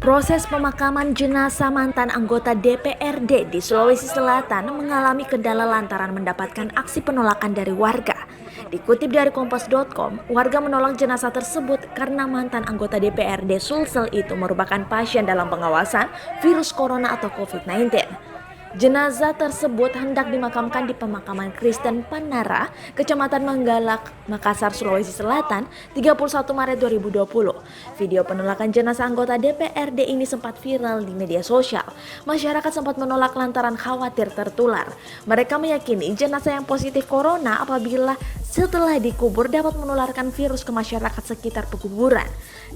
Proses pemakaman jenazah mantan anggota DPRD di Sulawesi Selatan mengalami kendala lantaran mendapatkan aksi penolakan dari warga. Dikutip dari Kompas.com, warga menolak jenazah tersebut karena mantan anggota DPRD Sulsel itu merupakan pasien dalam pengawasan virus corona atau COVID-19. Jenazah tersebut hendak dimakamkan di pemakaman Kristen Panara, Kecamatan Manggalak, Makassar, Sulawesi Selatan, 31 Maret 2020. Video penolakan jenazah anggota DPRD ini sempat viral di media sosial. Masyarakat sempat menolak lantaran khawatir tertular. Mereka meyakini jenazah yang positif corona apabila setelah dikubur dapat menularkan virus ke masyarakat sekitar pekuburan.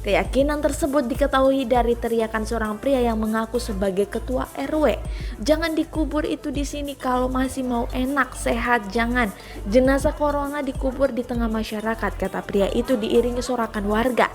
Keyakinan tersebut diketahui dari teriakan seorang pria yang mengaku sebagai ketua RW. "Jangan dikubur itu di sini kalau masih mau enak, sehat, jangan. Jenazah corona dikubur di tengah masyarakat," kata pria itu diiringi sorakan warga.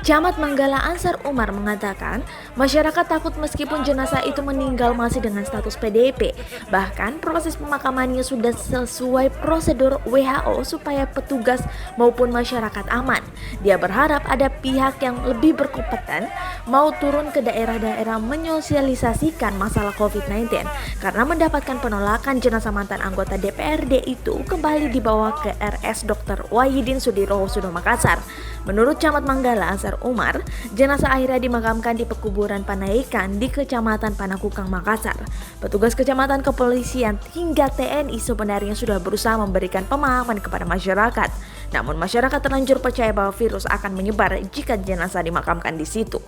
Camat Manggala Ansar Umar mengatakan, masyarakat takut meskipun jenazah itu meninggal masih dengan status PDP. Bahkan proses pemakamannya sudah sesuai prosedur WHO supaya petugas maupun masyarakat aman. Dia berharap ada pihak yang lebih berkompeten mau turun ke daerah-daerah menyosialisasikan masalah COVID-19 karena mendapatkan penolakan jenazah mantan anggota DPRD itu kembali dibawa ke RS Dr. Wahidin Sudirohusodo Makassar. Menurut Camat Manggala Ansar Umar, jenazah akhirnya dimakamkan di pekuburan Panaikan di Kecamatan Panakukang, Makassar. Petugas kecamatan, kepolisian hingga TNI sebenarnya sudah berusaha memberikan pemahaman kepada masyarakat. Namun masyarakat terlanjur percaya bahwa virus akan menyebar jika jenazah dimakamkan di situ.